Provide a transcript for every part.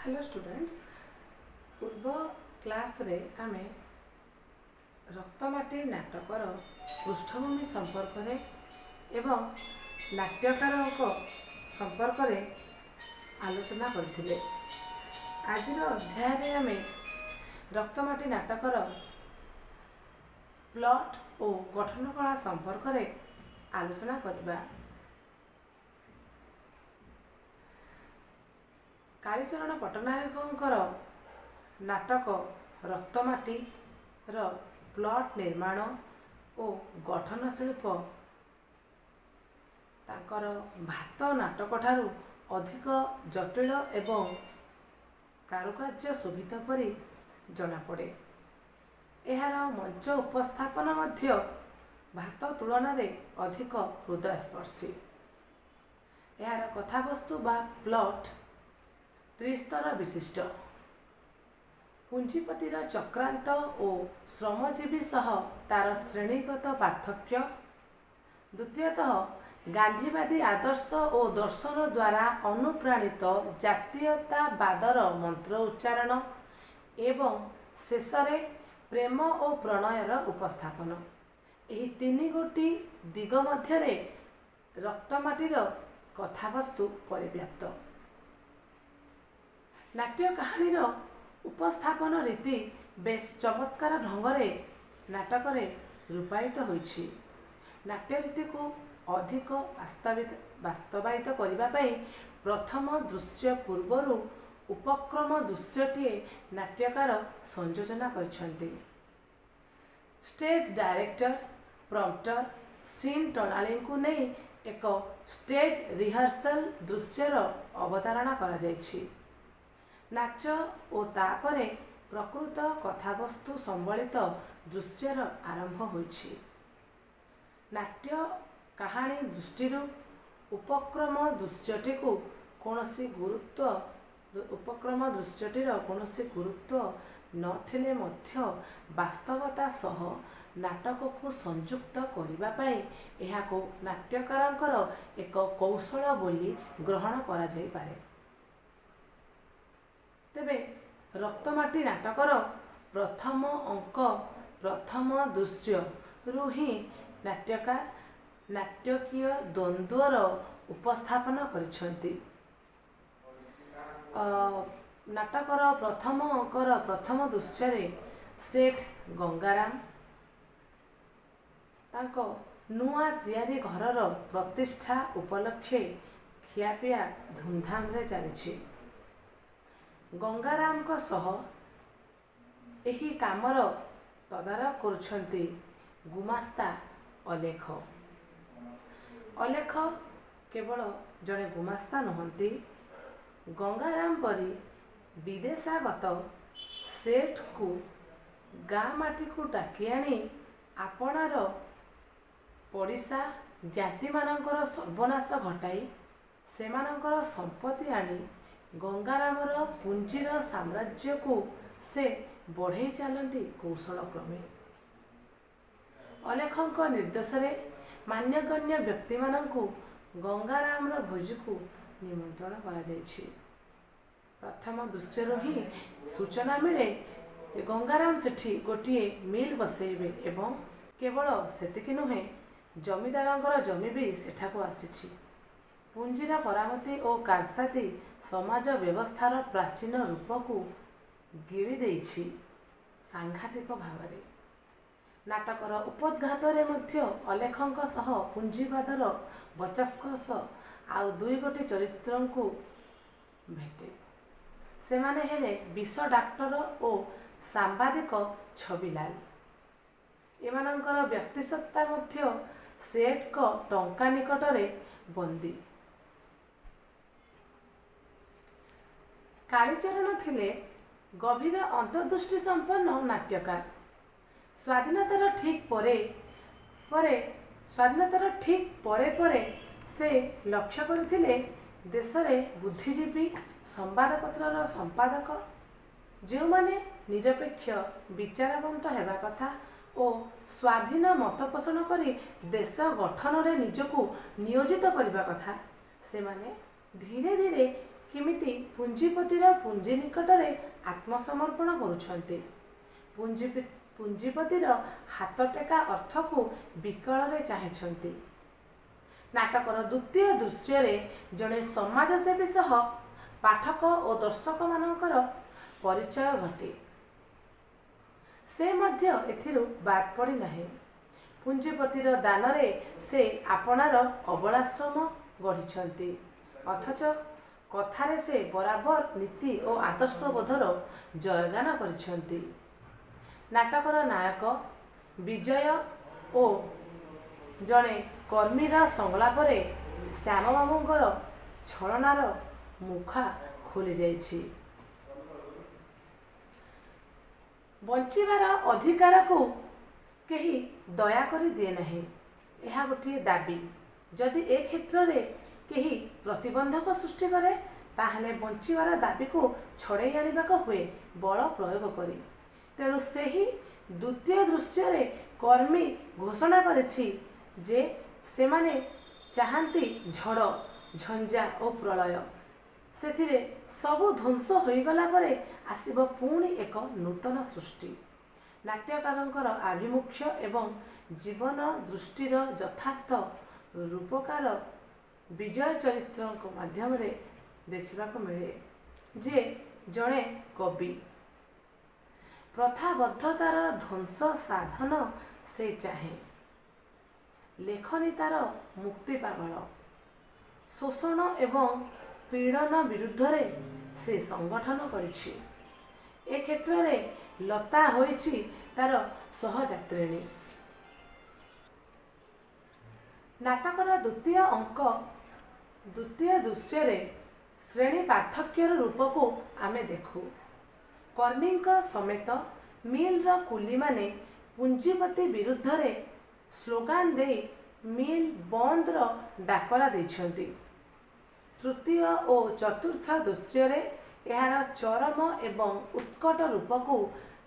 Hello students, पूर्व class रे आमे रक्तमाटी नाटकर पृष्ठभूमि संपर्क रे एवं नाट्यकार संपर्क रे आलोचना करथिले। आजिर अध्याय रे आमे रक्तमाटी नाटकर प्लॉट और गठन कला संपर्क रे आलोचना करबा। कालीचरण पट्टनायकंकर नाटक रक्तमाटी रो प्लॉट निर्माण और गठन शिल्प तांकर भात नाटक ठारू अधिक जटिल एवं कारुकार्य शोभित परी जना पड़े। एहार मंच उपस्थापन मध्य भात तुलन रे अधिक हृदयस्पर्शी। एहार कथावस्तु बा प्लॉट त्रिस्तर विशिष्ट। पुंजीपतिर चक्रांत और श्रमजीवी सह तार श्रेणीगत पार्थक्य। द्वितीयतः गांधीवादी आदर्श और दर्शन द्वारा अनुप्राणित जातीयतावादर मंत्र उच्चारण एवं शेषरे प्रेम और प्रणयर उपस्थापन। एही तीन गोटी दिग मध्यरे रक्तमाटीर कथावस्तु परिव्याप्त। नाट्य कहानीर उपस्थापन रीति बेस चमत्कार ढंगरे नाटकरे रूपायित होइछि। नाट्य रीति को अधिक वास्तवायित करिबा पई प्रथम दृश्य पूर्वरु उपक्रम दृश्यटीए नाट्यकार संयोजना करिसेंती। स्टेज डायरेक्टर प्रॉम्प्टर सीन प्रणाली को नहीं एक स्टेज रिहर्सल दृश्यर अवधारणा करा जायछि। नाच और तापरे प्रकृत कथावस्तु संबलित दृश्यर आरंभ होइछि। नाट्य कहानी दृष्टिरु उपक्रम दृश्यटी गुरुत्व नथिले मध्य वास्तवता सह नाटक को संयुक्त करिबा पई एहाको नाट्यकारंकर एक कौशल बोली ग्रहण करा जाई पारे। तेबे रक्तमाटी नाटकर प्रथम अंक प्रथम दृश्य रु ही नाट्यकार नाट्यकीय द्वंद्वर उपस्थापन करिसेंती। नाटकर प्रथम अंकर प्रथम दृश्य रे सेठ गंगाराम तांको नुआ तैयारी घरर प्रतिष्ठा उपलक्षे खियापिया धूमधाम रे चलिछि। गंगाराम को सह एही कामर तदारक करुछंती गुमास्ता अलेख। अलेख केवल जड़े गुमास्ता नहंती, गंगाराम परी विदेशागत सेठ को गाँ माटी को डाकी आनी आपणार पड़िशा ज्ञाति मानकर सर्वनाश घटाई सेमानकर संपत्ति आनी गंगारामर पुंजीर साम्राज्य को से बढ़ई चलती कौशल क्रमे। अलेखक निर्देश रे मान्यगण्य व्यक्ति मानकु गंगारामर भोजी को निमंत्रण करा जायछि। प्रथम दृश्य ही सूचना मिले गंगाराम सेठी गोटे मिल बसैबे एवं केवल सेतिकी नुहे जमीदारंकर जमी भी सेठाको आसीछि। पुंजीर करामती और कारसाती समाज व्यवस्थार प्राचीन रूप को गिरी देइछि सांघातिक भावरे। नाटकर उपद्घात रे मध्य अलेखक सह पुंजीवादर बचस्कस आउ दुई गोटी चरित्र को भेटे। सेमाने हेले विष डाक्टर और सांबादिक छबिलाल। एमानंकर व्यक्तिसत्ता मध्य सेठ को टंका निकटरे बंदी। कालीचरण थिले गभीर अंतर्दृष्टि संपन्न नाट्यकार। स्वाधीनतार ठीक परे से लक्ष्य करथिले देश रे बुद्धिजीवी संवादपत्रर संपादक जो माने निरपेक्ष विचारवंत हेबा कथा और स्वाधीन मत पोषण करी देश गठन रे निजको नियोजित करबा कथा से माने धीरे धीरे କେମିତି ପୁଞ୍ଜିପତିର ପୁଞ୍ଜି ନିକଟରେ ଆତ୍ମସମର୍ପଣ କରୁଛନ୍ତି। ପୁଞ୍ଜିପତିର ହାତଟେକା ଅର୍ଥକୁ ବିକଳରେ ଚାହିଁଛନ୍ତି। ନାଟକର ଦ୍ୱିତୀୟ ଦୃଶ୍ୟରେ ଜଣେ ସମାଜସେବୀ ସହ ପାଠକ ଓ ଦର୍ଶକମାନଙ୍କର ପରିଚୟ ଘଟେ। ସେ ମଧ୍ୟ ଏଥିରୁ ବାଦ୍ ପଡ଼ିନାହିଁ। ପୁଞ୍ଜିପତିର ଦାନରେ ସେ ଆପଣାର ଅବଳାଶ୍ରମ ଗଢ଼ିଛନ୍ତି, ଅଥଚ କଥାରେ ସେ ବରାବର ନୀତି ଓ ଆଦର୍ଶବୋଧର ଜୟଗାନ କରିଛନ୍ତି। ନାଟକର ନାୟକ ବିଜୟ ଓ ଜଣେ କର୍ମୀର ସଂଳାପରେ ଶ୍ୟାମବାବୁଙ୍କର ଛଳନାର ମୁଖା ଖୋଲିଯାଇଛି। ବଞ୍ଚିବାର ଅଧିକାରକୁ କେହି ଦୟାକରି ଦିଏ ନାହିଁ, ଏହା ଗୋଟିଏ ଦାବି। ଯଦି ଏ କ୍ଷେତ୍ରରେ କେହି ପ୍ରତିବନ୍ଧକ ସୃଷ୍ଟି କରେ, ତାହେଲେ ବଞ୍ଚିବାର ଦାବିକୁ ଛଡ଼େଇ ଆଣିବାକୁ ହୁଏ ବଳ ପ୍ରୟୋଗ କରି। ତେଣୁ ସେହି ଦ୍ୱିତୀୟ ଦୃଶ୍ୟରେ କର୍ମୀ ଘୋଷଣା କରିଛି ଯେ ସେମାନେ ଚାହାନ୍ତି ଝଡ଼, ଝଞ୍ଜା ଓ ପ୍ରଳୟ। ସେଥିରେ ସବୁ ଧ୍ୱଂସ ହୋଇଗଲା ପରେ ଆସିବ ପୁଣି ଏକ ନୂତନ ସୃଷ୍ଟି। ନାଟ୍ୟକାରଙ୍କର ଆଭିମୁଖ୍ୟ ଏବଂ ଜୀବନ ଦୃଷ୍ଟିର ଯଥାର୍ଥ ରୂପକାର ବିଜୟ ଚରିତ୍ରଙ୍କ ମାଧ୍ୟମରେ ଦେଖିବାକୁ ମିଳେ, ଯେ ଜଣେ କବି। ପ୍ରଥାବଦ୍ଧତାର ଧ୍ୱଂସ ସାଧନ ସେ ଚାହେଁ। ଲେଖନୀ ତାର ମୁକ୍ତି ପାଗଳ। ଶୋଷଣ ଏବଂ ପୀଡ଼ନ ବିରୁଦ୍ଧରେ ସେ ସଂଗଠନ କରିଛି। ଏ କ୍ଷେତ୍ରରେ ଲତା ହୋଇଛି ତାର ସହଯାତ୍ରିଣୀ। ନାଟକର ଦ୍ୱିତୀୟ ଦୃଶ୍ୟରେ ଶ୍ରେଣୀ ପାର୍ଥକ୍ୟର ରୂପକୁ ଆମେ ଦେଖୁ। କର୍ମୀଙ୍କ ସମେତ ମିଲ୍ର କୁଲିମାନେ ପୁଞ୍ଜିପତି ବିରୁଦ୍ଧରେ ସ୍ଲୋଗାନ ଦେଇ ମିଲ୍ ବନ୍ଦର ଡାକରା ଦେଇଛନ୍ତି। ତୃତୀୟ ଓ ଚତୁର୍ଥ ଦୃଶ୍ୟରେ ଏହାର ଚରମ ଏବଂ ଉତ୍କଟ ରୂପକୁ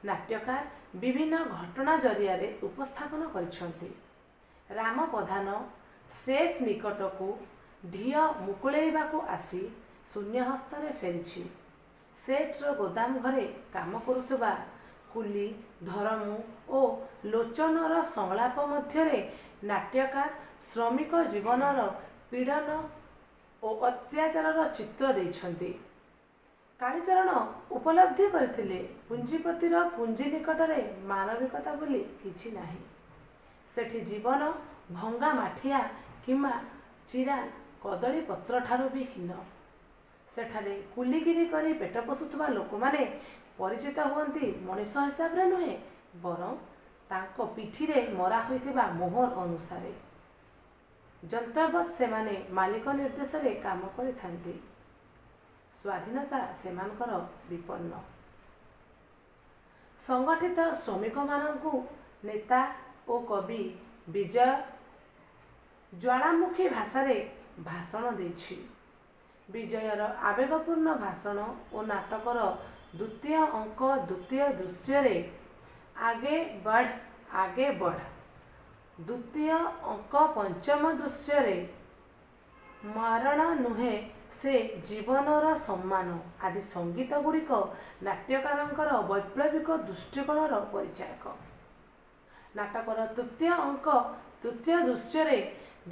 ନାଟ୍ୟକାର ବିଭିନ୍ନ ଘଟଣା ଜରିଆରେ ଉପସ୍ଥାପନ କରିଛନ୍ତି। ରାମ ପ୍ରଧାନ ସେଟ୍ ନିକଟକୁ ଢିଅ ମୁକୁଳେଇବାକୁ ଆସି ଶୂନ୍ୟ ହସ୍ତରେ ଫେରିଛି। ସେଟ୍ର ଗୋଦାମ ଘରେ କାମ କରୁଥିବା କୁଲି ଧରମୁ ଓ ଲୋଚନର ସଂଳାପ ମଧ୍ୟରେ ନାଟ୍ୟକାର ଶ୍ରମିକ ଜୀବନର ପୀଡ଼ନ ଓ ଅତ୍ୟାଚାରର ଚିତ୍ର ଦେଇଛନ୍ତି। କାଳୀଚରଣ ଉପଲବ୍ଧି କରିଥିଲେ ପୁଞ୍ଜିପତିର ପୁଞ୍ଜି ନିକଟରେ ମାନବିକତା ବୋଲି କିଛି ନାହିଁ। ସେଠି ଜୀବନ ଭଙ୍ଗା ମାଠିଆ କିମ୍ବା ଚିରା କଦଳୀ ପତ୍ରଠାରୁ ବି ହୀନ। ସେଠାରେ କୁଲିଗିରି କରି ପେଟ ପୋଷୁଥିବା ଲୋକମାନେ ପରିଚିତ ହୁଅନ୍ତି ମଣିଷ ହିସାବରେ ନୁହେଁ, ବରଂ ତାଙ୍କ ପିଠିରେ ମରା ହୋଇଥିବା ମୋହର ଅନୁସାରେ। ଯନ୍ତ୍ରବତ୍ ସେମାନେ ମାଲିକ ନିର୍ଦ୍ଦେଶରେ କାମ କରିଥାନ୍ତି। ସ୍ୱାଧୀନତା ସେମାନଙ୍କର ବିପନ୍ନ। ସଂଗଠିତ ଶ୍ରମିକମାନଙ୍କୁ ନେତା ଓ କବି ବିଜୟ ଜ୍ୱାଳାମୁଖୀ ଭାଷାରେ ଭାଷଣ ଦେଇଛି। ବିଜୟର ଆବେଗପୂର୍ଣ୍ଣ ଭାଷଣ ଓ ନାଟକର ଦ୍ୱିତୀୟ ଅଙ୍କ ଦ୍ୱିତୀୟ ଦୃଶ୍ୟରେ ଆଗେ ବଢ଼ ଆଗେ ବଢ଼, ଦ୍ୱିତୀୟ ଅଙ୍କ ପଞ୍ଚମ ଦୃଶ୍ୟରେ ମରଣ ନୁହେଁ ସେ ଜୀବନର ସମ୍ମାନ ଆଦି ସଙ୍ଗୀତ ଗୁଡ଼ିକ ନାଟ୍ୟକାରଙ୍କର ବୈପ୍ଳବିକ ଦୃଷ୍ଟିକୋଣର ପରିଚାୟକ। ନାଟକର ତୃତୀୟ ଅଙ୍କ ତୃତୀୟ ଦୃଶ୍ୟରେ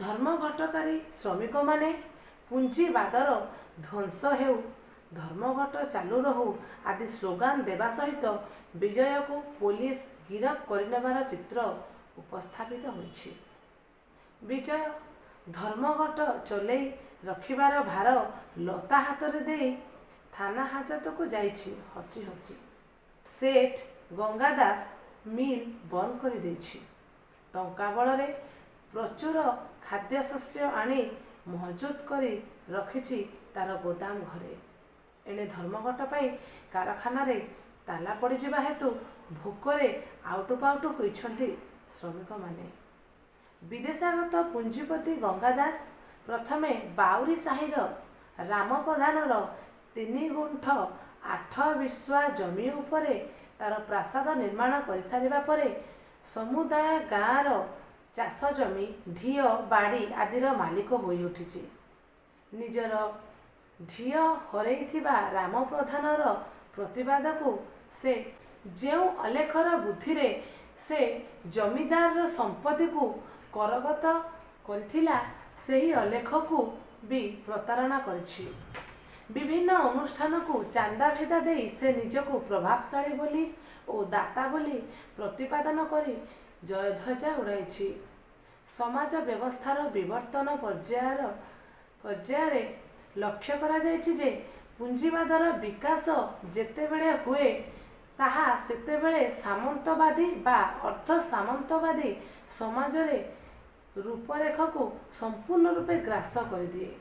ଧର୍ମଘଟକାରୀ ଶ୍ରମିକମାନେ ପୁଞ୍ଜିବାଦର ଧ୍ୱଂସ ହେଉ, ଧର୍ମଘଟ ଚାଲୁ ରହୁ ଆଦି ସ୍ଲୋଗାନ ଦେବା ସହିତ ବିଜୟକୁ ପୋଲିସ ଗିରଫ କରିନେବାର ଚିତ୍ର ଉପସ୍ଥାପିତ ହୋଇଛି। ବିଜୟ ଧର୍ମଘଟ ଚଲେଇ ରଖିବାର ଭାର ଲତା ହାତରେ ଦେଇ ଥାନା ହାଜତକୁ ଯାଇଛି ହସି ହସି। ସେଠ୍ ଗଙ୍ଗାଦାସ ମିଲ୍ ବନ୍ଦ କରିଦେଇଛି। ଟଙ୍କା ବଳରେ ପ୍ରଚୁର ଖାଦ୍ୟଶସ୍ୟ ଆଣି ମହଜୁଦ କରି ରଖିଛି ତାର ଗୋଦାମ ଘରେ। ଏଣେ ଧର୍ମଘଟ ପାଇଁ କାରଖାନାରେ ତାଲା ପଡ଼ିଯିବା ହେତୁ ଭୋକରେ ଆଉଟୁପାଉଟୁ ହୋଇଛନ୍ତି ଶ୍ରମିକମାନେ। ବିଦେଶାଗତ ପୁଞ୍ଜିପତି ଗଙ୍ଗାଦାସ ପ୍ରଥମେ ବାଉରି ସାହିର ରାମ ପ୍ରଧାନର 3 ଗୁଣ୍ଠ 8 ବିଶ୍ୱା ଜମି ଉପରେ ତାର ପ୍ରାସାଦ ନିର୍ମାଣ କରିସାରିବା ପରେ ସମୁଦାୟ ଗାଁର ଚାଷ ଜମି, ଢିଅ, ବାଡ଼ି ଆଦିର ମାଲିକ ହୋଇଉଠିଛି। ନିଜର ଝିଅ ହରେଇଥିବା ରାମ ପ୍ରଧାନର ପ୍ରତିବାଦକୁ ସେ ଯେଉଁ ଅଲେଖର ବୁଦ୍ଧିରେ ସେ ଜମିଦାରର ସମ୍ପତ୍ତିକୁ କରଗତ କରିଥିଲା, ସେହି ଅଲେଖକୁ ବି ପ୍ରତାରଣା କରିଛି। ବିଭିନ୍ନ ଅନୁଷ୍ଠାନକୁ ଚାନ୍ଦା ଭେଦା ଦେଇ ସେ ନିଜକୁ ପ୍ରଭାବଶାଳୀ ବୋଲି ଓ ଦାତା ବୋଲି ପ୍ରତିପାଦନ କରି ଜୟଧ୍ୱଜା ଉଡ଼ାଇଛି। ସମାଜ ବ୍ୟବସ୍ଥାର ବିବର୍ତ୍ତନ ପର୍ଯ୍ୟାୟରେ ଲକ୍ଷ୍ୟ କରାଯାଇଛି ଯେ ପୁଞ୍ଜିବାଦର ବିକାଶ ଯେତେବେଳେ ହୁଏ, ତାହା ସେତେବେଳେ ସାମନ୍ତବାଦୀ ବା ଅର୍ଦ୍ଧ ସାମନ୍ତବାଦୀ ସମାଜରେ ରୂପରେଖକୁ ସମ୍ପୂର୍ଣ୍ଣ ରୂପେ ଗ୍ରାସ କରିଦିଏ।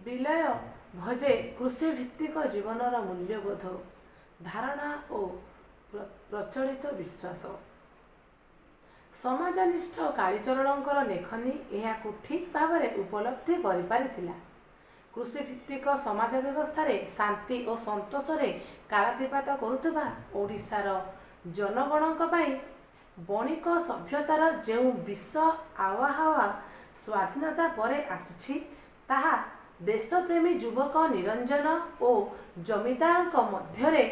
ବିଲୟ ଭଜେ କୃଷିଭିତ୍ତିକ ଜୀବନର ମୂଲ୍ୟବୋଧ, ଧାରଣା ଓ ପ୍ରଚଳିତ ବିଶ୍ୱାସ। ସମାଜନିଷ୍ଠ କାଳୀଚରଣଙ୍କର ଲେଖନୀ ଏହାକୁ ଠିକ୍ ଭାବରେ ଉପଲବ୍ଧି କରିପାରିଥିଲା। କୃଷିଭିତ୍ତିକ ସମାଜ ବ୍ୟବସ୍ଥାରେ ଶାନ୍ତି ଓ ସନ୍ତୋଷରେ କାଳାତିପାତ କରୁଥିବା ଓଡ଼ିଶାର ଜନଗଣଙ୍କ ପାଇଁ ବଣିକ ସଭ୍ୟତାର ଯେଉଁ ବିଷ ଆୱହାୱା ସ୍ୱାଧୀନତା ପରେ ଆସିଛି, ତାହା ଦେଶପ୍ରେମୀ ଯୁବକ ନିରଞ୍ଜନ ଓ ଜମିଦାରଙ୍କ ମଧ୍ୟରେ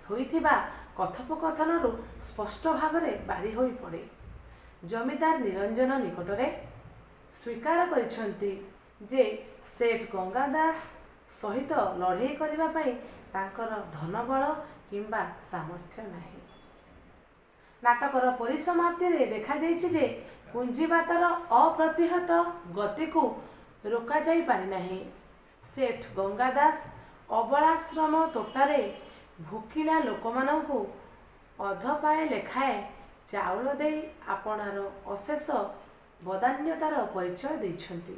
ହୋଇଥିବା କଥୋପକଥନରୁ ସ୍ପଷ୍ଟ ଭାବରେ ବାରି ହୋଇପଡ଼େ। ଜମିଦାର ନିରଞ୍ଜନ ନିକଟରେ ସ୍ୱୀକାର କରିଛନ୍ତି ଯେ ସେଠ ଗଙ୍ଗା ଦାସ ସହିତ ଲଢ଼େଇ କରିବା ପାଇଁ ତାଙ୍କର ଧନବଳ କିମ୍ବା ସାମର୍ଥ୍ୟ ନାହିଁ। ନାଟକର ପରିସମାପ୍ତିରେ ଦେଖାଯାଇଛି ଯେ ପୁଞ୍ଜିବାଦର ଅପ୍ରତିହତ ଗତିକୁ ରୋକାଯାଇ ପାରିନାହିଁ। ସେଠ ଗଙ୍ଗା ଦାସ ଅବଳାଶ୍ରମ ତୋଟାରେ ଭୋକିଲା ଲୋକମାନଙ୍କୁ ଅଧପାଏ ଲେଖାଏଁ ଚାଉଳ ଦେଇ ଆପଣାର ଅଶେଷ ବଦାନ୍ୟତାର ପରିଚୟ ଦେଇଛନ୍ତି।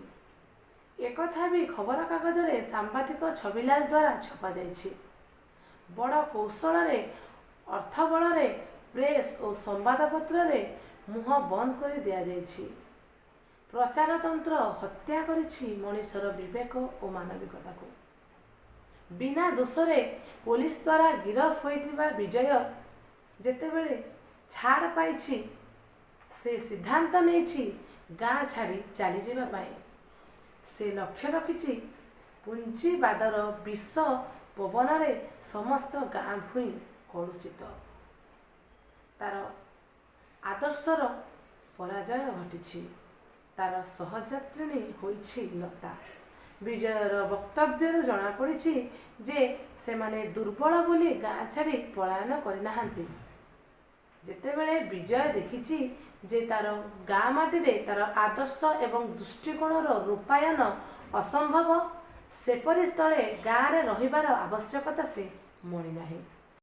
ଏକଥା ବି ଖବରକାଗଜରେ ସାମ୍ବାଦିକ ଛବିଲାଲ ଦ୍ୱାରା ଛପାଯାଇଛି। ବଡ଼ କୌଶଳରେ ଅର୍ଥବଳରେ ପ୍ରେସ୍ ଓ ସମ୍ବାଦପତ୍ରରେ ମୁହଁ ବନ୍ଦ କରି ଦିଆଯାଇଛି। ପ୍ରଚାରତନ୍ତ୍ର ହତ୍ୟା କରିଛି ମଣିଷର ବିବେକ ଓ ମାନବିକତାକୁ। ବିନା ଦୋଷରେ ପୋଲିସ ଦ୍ୱାରା ଗିରଫ ହୋଇଥିବା ବିଜୟ ଯେତେବେଳେ ଛାଡ଼ ପାଇଛି, ସେ ସିଦ୍ଧାନ୍ତ ନେଇଛି ଗାଁ ଛାଡ଼ି ଚାଲିଯିବା ପାଇଁ। ସେ ଲକ୍ଷ୍ୟ ରଖିଛି ପୁଞ୍ଜିବାଦର ବିଷ ପବନରେ ସମସ୍ତ ଗାଁ ଭୂଇଁ କଳୁଷିତ। ତାର ଆଦର୍ଶର ପରାଜୟ ଘଟିଛି। ତାର ସହଯାତ୍ରିଣୀ ହୋଇଛି ଲତା। ବିଜୟର ବକ୍ତବ୍ୟରୁ ଜଣାପଡ଼ିଛି ଯେ ସେମାନେ ଦୁର୍ବଳ ବୋଲି ଗାଁ ଛାଡ଼ି ପଳାୟନ କରିନାହାନ୍ତି। ଯେତେବେଳେ ବିଜୟ ଦେଖିଛି ଯେ ତାର ଗାଁ ମାଟିରେ ତାର ଆଦର୍ଶ ଏବଂ ଦୃଷ୍ଟିକୋଣର ରୂପାୟନ ଅସମ୍ଭବ, ସେପରି ସ୍ଥଳେ ଗାଁରେ ରହିବାର ଆବଶ୍ୟକତା ସେ ମଣି ନାହିଁ।